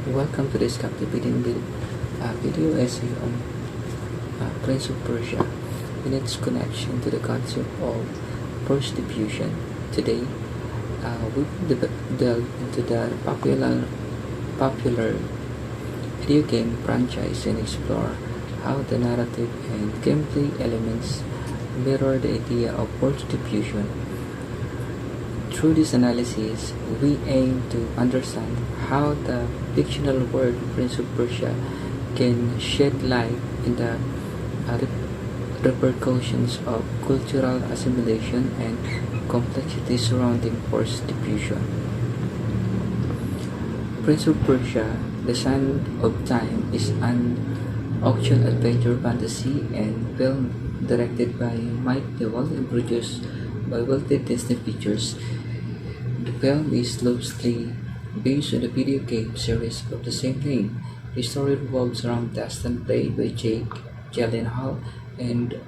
Welcome to this captivating video essay on Prince of Persia and its connection to the concept of force diffusion. Today, we will delve into the popular video game franchise and explore how the narrative and gameplay elements mirror the idea of force diffusion. Through this analysis, we aim to understand how the fictional world Prince of Persia can shed light on the repercussions of cultural assimilation and complexity surrounding force diffusion. Prince of Persia, The Sand of Time is an action adventure fantasy and film directed by Mike Dewalt and produced by Wealthy Disney Pictures. The film is loosely based on the video game series of the same name. The story revolves around Dastan, played by Jake Gyllenhaal, and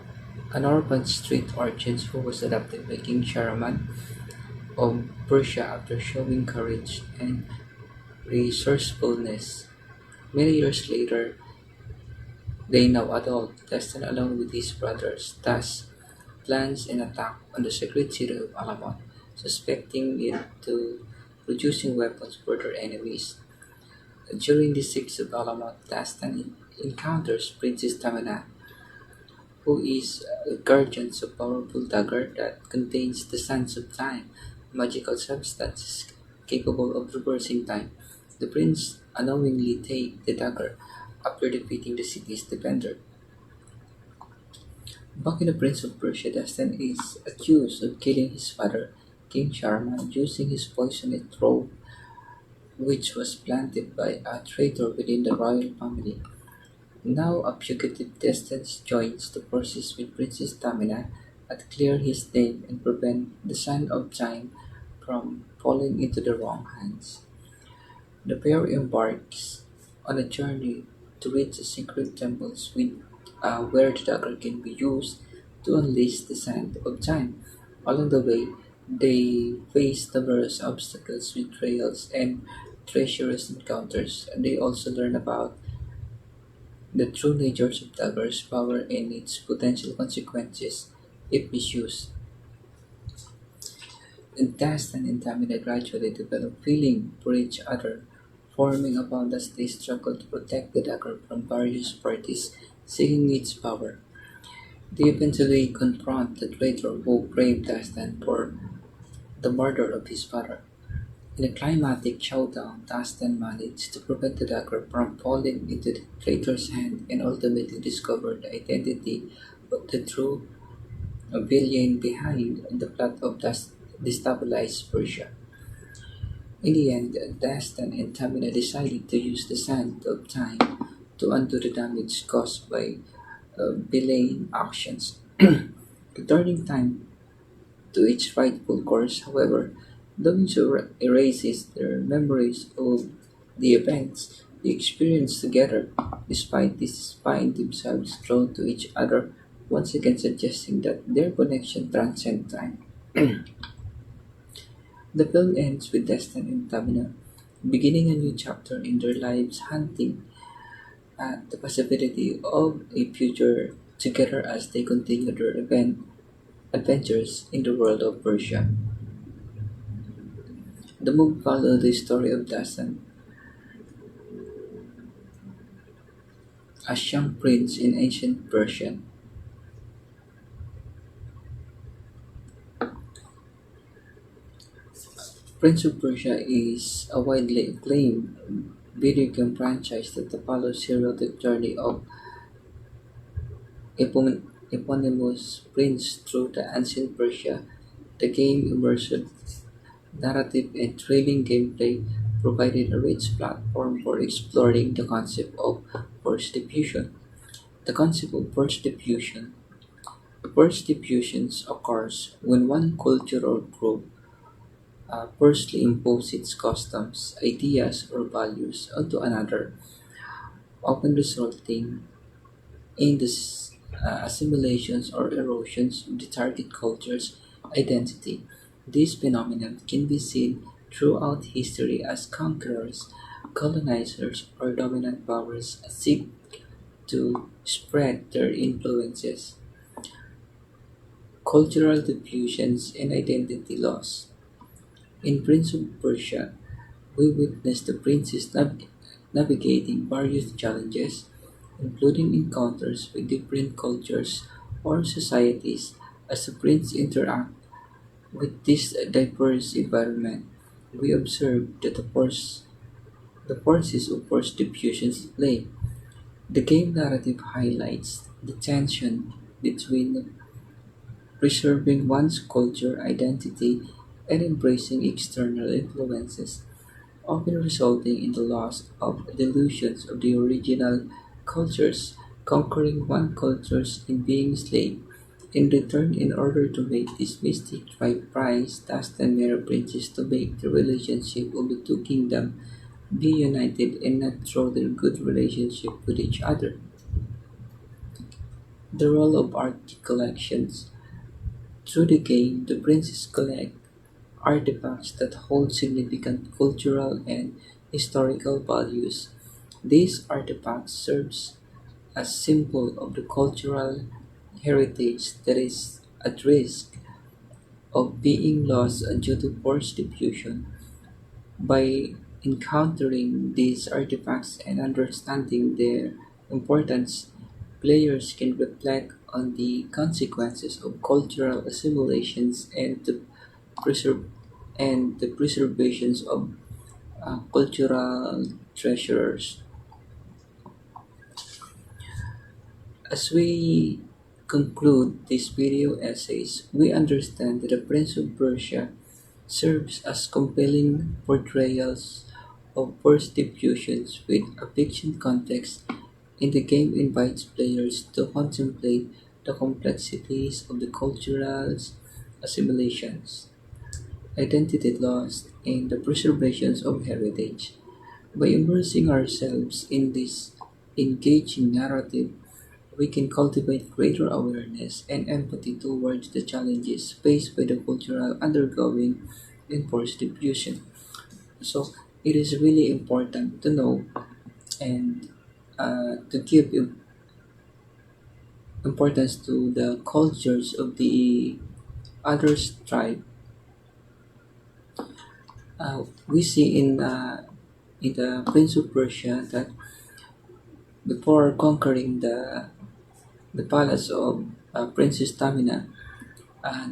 an orphan street urchin who was adopted by King Shahraman of Persia after showing courage and resourcefulness. Many years later, they now adult, Dastan along with his brothers, thus plans an attack on the sacred city of Alamon, suspecting it to producing weapons for their enemies. During the Siege of Alamon, Dastan encounters Princess Tamina, who is a guardian of a powerful dagger that contains the sands of time, magical substances capable of reversing time. The prince unknowingly takes the dagger after defeating the city's defender. Back in the Prince of Persia, Dastan is accused of killing his father, King Sharman, using his poisoned robe, which was planted by a traitor within the royal family. Now a fugitive, Dastan joins the forces with Princess Tamina to clear his name and prevent the Sand of Time from falling into the wrong hands. The pair embarks on a journey to reach the secret temples where the dagger can be used to unleash the Sand of Time. Along the way, they face numerous obstacles, betrayals, and treacherous encounters. They also learn about the true nature of daggers' power and its potential consequences if misused. And Dastan and Tamina gradually develop feeling for each other, forming a bond as they struggle to protect the dagger from various parties seeking its power. They eventually confront the traitor who blamed Dastan for the murder of his father. In a climatic showdown, Dastan managed to prevent the dagger from falling into the traitor's hand and ultimately discovered the identity of the true villain behind the plot of destabilize Persia. In the end, Dastan and Tamina decided to use the sand of time to undo the damage caused by villain actions, returning time to its rightful course. However, doing so erases their memories of the events they experienced together. Despite this, find themselves drawn to each other, once again suggesting that their connection transcends time. The film ends with Destin and Tamina beginning a new chapter in their lives, hunting at the possibility of a future together as they continue their adventures in the world of Persia. The movie followed the story of Dasan, a young prince in ancient Persia. Prince of Persia is a widely acclaimed video game franchise that follows heroic journey of eponymous prince through the ancient Persia. The game immersive narrative and thrilling gameplay provided a rich platform for exploring the concept of force diffusion. The concept of force diffusions occurs when one culture or group firstly imposes its customs, ideas, or values onto another, often resulting in the assimilations or erosions of the target culture's identity. This phenomenon can be seen throughout history as conquerors colonizers or dominant powers seek to spread their influences, cultural diffusions, and identity loss. In Prince of Persia, we witness the princes navigating various challenges, including encounters with different cultures or societies. As the prince interacts with this diverse environment, we observe that the forces of force diffusions play. The game narrative highlights the tension between preserving one's culture identity and embracing external influences, often resulting in the loss of the illusions of the original cultures, conquering one cultures in being slave. In return, in order to make this mystic right price, tasked and mirror princes to make the relationship of the two kingdoms be united and not throw their good relationship with each other. The role of art collections. Through the game, the princes collect artifacts that hold significant cultural and historical values. These artifacts serves as symbol of the cultural heritage that is at risk of being lost due to forced diffusion. By encountering these artifacts and understanding their importance, players can reflect on the consequences of cultural assimilations preserve and the preservations of cultural treasures. As we conclude these video essays, we understand that the Prince of Persia serves as compelling portrayals of first diffusions with a fiction context, and the game invites players to contemplate the complexities of the cultural assimilations, identity loss, and the preservations of heritage. By immersing ourselves in this engaging narrative, we can cultivate greater awareness and empathy towards the challenges faced by the cultural undergoing enforced diffusion. So it is really important to know and to give importance to the cultures of the other tribe. We see in the Prince of Persia that before conquering the palace of Princess Tamina, uh,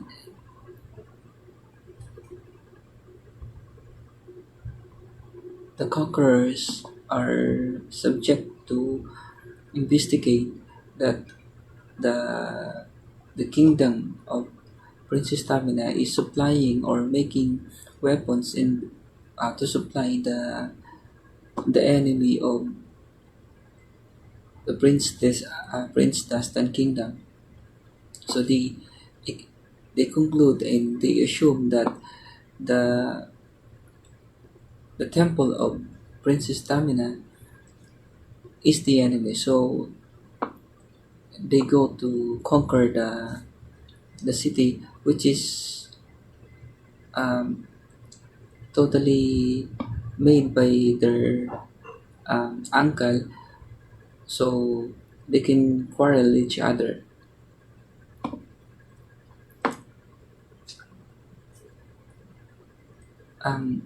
the conquerors are subject to investigate that the the kingdom of Princess Tamina is supplying or making weapons in to supply the enemy of the Prince Dastan kingdom. So they conclude and they assume that the the temple of Princess Tamina is the enemy. So they go to conquer the city, which is um, totally made by their uncle, so they can quarrel each other. Um,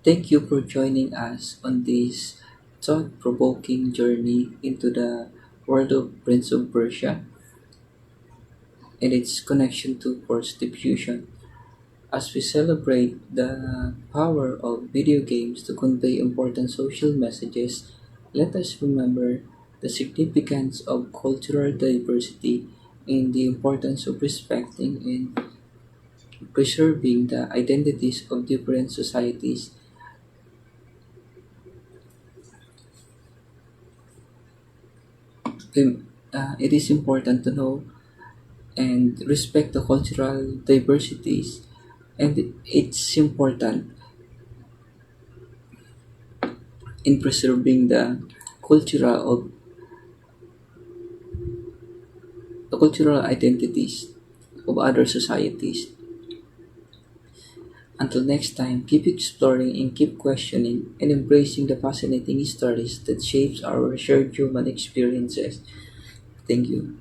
Thank you for joining us on this thought-provoking journey into the world of Prince of Persia and its connection to force diffusion. As we celebrate the power of video games to convey important social messages, let us remember the significance of cultural diversity and the importance of respecting and preserving the identities of different societies. It is important to know and respect the cultural diversities, and it's important in preserving the cultural identities of other societies. Until next time, keep exploring and keep questioning and embracing the fascinating stories that shapes our shared human experiences. Thank you.